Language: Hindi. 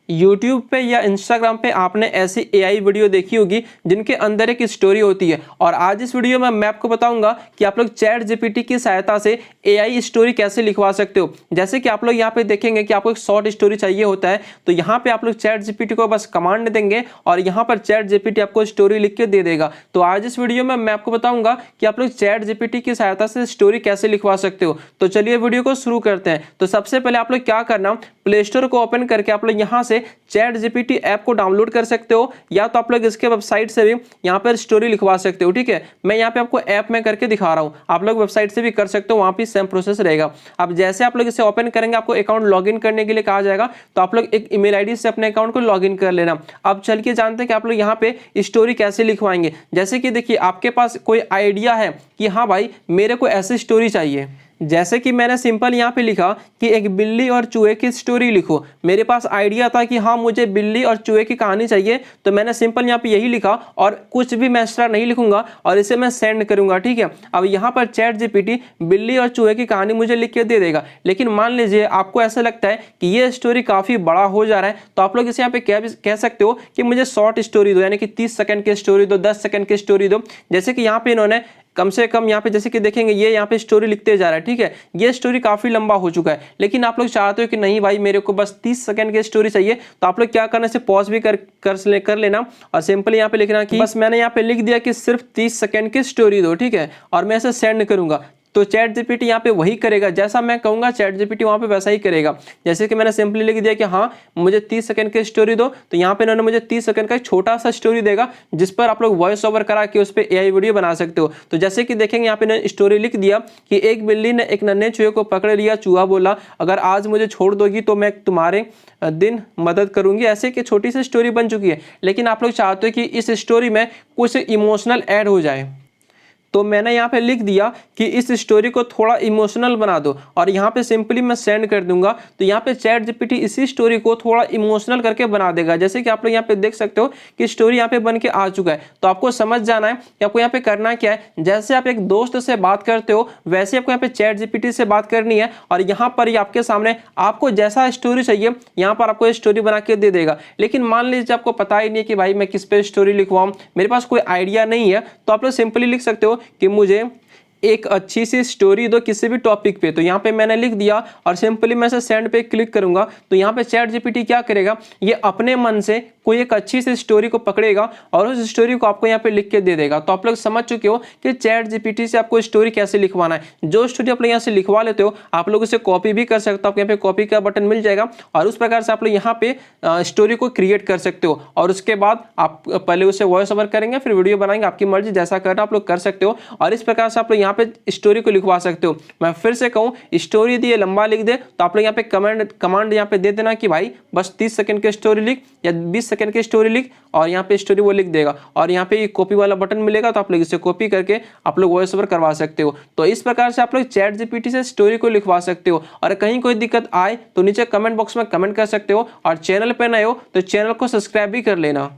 यूट्यूब पे या इंस्टाग्राम पे आपने ऐसी एआई वीडियो देखी होगी जिनके अंदर एक स्टोरी होती है। और आज इस वीडियो में मैं आपको बताऊंगा कि आप लोग चैट जीपीटी की सहायता से एआई स्टोरी कैसे लिखवा सकते हो। जैसे कि आप लोग यहाँ पे देखेंगे कि आपको एक शॉर्ट स्टोरी चाहिए होता है, तो यहाँ पे आप लोग चैट जीपीटी को बस कमांड देंगे और यहाँ पर चैट जीपीटी आपको स्टोरी लिख के दे देगा। तो आज इस वीडियो में मैं आपको बताऊंगा कि आप लोग चैट जीपीटी की सहायता से स्टोरी कैसे लिखवा सकते हो। तो चलिए वीडियो को शुरू करते हैं। तो सबसे पहले आप लोग क्या करना, प्ले स्टोर को ओपन करके आप लोग यहाँ से चैट जीपीटी ऐप को डाउनलोड कर सकते हो, या तो आप लोग इसके वेबसाइट से भी यहाँ पर स्टोरी लिखवा सकते हो। ठीक है, मैं यहाँ पे आपको ऐप में करके दिखा रहा हूँ, आप लोग वेबसाइट से भी कर सकते हो, वहाँ भी सेम प्रोसेस रहेगा। अब जैसे आप लोग इसे ओपन करेंगे, आपको अकाउंट लॉगिन करने के लिए कहा जाएगा, तो आप लोग एक ईमेल आईडी से अपने अकाउंट को लॉगिन कर लेना। अब चल के जानते हैं कि आप लोग यहाँ पे स्टोरी कैसे लिखवाएंगे। जैसे कि देखिए, आपके पास कोई आइडिया है कि हाँ भाई मेरे को ऐसी स्टोरी चाहिए, जैसे कि मैंने सिंपल यहाँ पे लिखा कि एक बिल्ली और चूहे की स्टोरी लिखो। मेरे पास आइडिया था कि हाँ मुझे बिल्ली और चूहे की कहानी चाहिए, तो मैंने सिंपल यहाँ पे यही लिखा और कुछ भी मैं एक्स्ट्रा नहीं लिखूंगा और इसे मैं सेंड करूंगा। ठीक है, अब यहाँ पर चैट जीपीटी बिल्ली और चूहे की कहानी मुझे लिख के दे देगा। लेकिन मान लीजिए आपको ऐसा लगता है कि ये स्टोरी काफ़ी बड़ा हो जा रहा है, तो आप लोग इसे यहाँ पे कह सकते हो कि मुझे शॉर्ट स्टोरी दो, यानी कि 30 सेकंड की स्टोरी दो, 10 सेकंड की स्टोरी दो। जैसे कि यहाँ पे इन्होंने कम से कम यहाँ पे जैसे कि देखेंगे ये यहाँ पे स्टोरी लिखते जा रहा है। ठीक है, ये स्टोरी काफी लंबा हो चुका है, लेकिन आप लोग चाहते हो कि नहीं भाई मेरे को बस 30 सेकंड की स्टोरी चाहिए, तो आप लोग क्या करना, इसे पॉज भी कर लेना और सिंपली यहाँ पे लिखना कि बस मैंने यहाँ पे लिख दिया कि सिर्फ 30 सेकंड की स्टोरी दो। ठीक है, और मैं इसे सेंड करूंगा, तो चैट जीपीटी यहाँ पे वही करेगा, जैसा मैं कहूँगा चैट जीपीटी वहाँ पे वैसा ही करेगा। जैसे कि मैंने सिंपली लिख दिया कि हाँ मुझे 30 सेकंड की स्टोरी दो, तो यहाँ पे इन्होंने मुझे 30 सेकंड का एक छोटा सा स्टोरी देगा, जिस पर आप लोग वॉइस ओवर करा के उस पर एआई वीडियो बना सकते हो। तो जैसे कि देखेंगे यहाँ पे इन्होंने स्टोरी लिख दिया कि एक बिल्ली ने एक नन्हे चूहे को पकड़ लिया, चूहा बोला अगर आज मुझे छोड़ दोगी तो मैं तुम्हारे दिन मदद करूंगी। ऐसे कि छोटी सी स्टोरी बन चुकी है, लेकिन आप लोग चाहते हो कि इस स्टोरी में कुछ इमोशनल ऐड हो जाए, तो मैंने यहाँ पे लिख दिया कि इस स्टोरी को थोड़ा इमोशनल बना दो और यहाँ पे सिंपली मैं सेंड कर दूंगा। तो यहाँ पे चैट जीपीटी इसी स्टोरी को थोड़ा इमोशनल करके बना देगा। जैसे कि आप लोग यहाँ पे देख सकते हो कि स्टोरी यहाँ पे बन के आ चुका है। तो आपको समझ जाना है कि आपको यहाँ पे करना क्या है। जैसे आप एक दोस्त से बात करते हो, वैसे आपको यहाँ पे चैट जीपीटी से बात करनी है और यहाँ पर ही आपके सामने आपको जैसा स्टोरी चाहिए यहाँ पर आपको स्टोरी बना के दे देगा। लेकिन मान लीजिए आपको पता ही नहीं है कि भाई मैं किस पे स्टोरी लिखवाऊँ, मेरे पास कोई आइडिया नहीं है, तो आप लोग सिंपली लिख सकते हो कि मुझे एक अच्छी सी स्टोरी दो किसी भी टॉपिक पे। तो यहाँ पे मैंने लिख दिया और सिंपली मैं इसे सेंड पे क्लिक करूंगा, तो यहाँ पे चैट जीपीटी क्या करेगा, ये अपने मन से कोई एक अच्छी सी स्टोरी को पकड़ेगा और उस स्टोरी को आपको यहाँ पे लिख के दे देगा। तो आप लोग समझ चुके हो कि चैट जीपीटी से आपको स्टोरी कैसे लिखवाना है। जो स्टोरी आप लोग यहाँ से लिखवा लेते हो, आप लोग उसे कॉपी भी कर सकते हो, आपको यहाँ पे कॉपी का बटन मिल जाएगा और उस प्रकार से आप लोग यहाँ पे स्टोरी को क्रिएट कर सकते हो। और उसके बाद आप पहले उसे वॉइस ओवर करेंगे, फिर वीडियो बनाएंगे, आपकी मर्जी जैसा करना आप लोग कर सकते हो। और इस प्रकार से आप लोग यहाँ पे स्टोरी को लिखवा सकते हो। मैं फिर से कहूँ, स्टोरी दिए लंबा लिख दे, तो आप लोग यहाँ पे कमांड यहाँ पे दे देना कि भाई बस 30 सेकंड की स्टोरी लिख या 20 सेकंड की स्टोरी लिख, और यहाँ पे स्टोरी वो लिख देगा और यहाँ पे कॉपी वाला बटन मिलेगा, तो आप लोग इसे कॉपी करके आप लोग वॉइस ओवर करवा सकते हो। तो इस प्रकार से आप लोग चैट जीपीटी से स्टोरी को लिखवा सकते हो। और कहीं कोई दिक्कत आए तो नीचे कमेंट बॉक्स में कमेंट कर सकते हो, और चैनल पे नए हो तो चैनल को सब्सक्राइब भी कर लेना।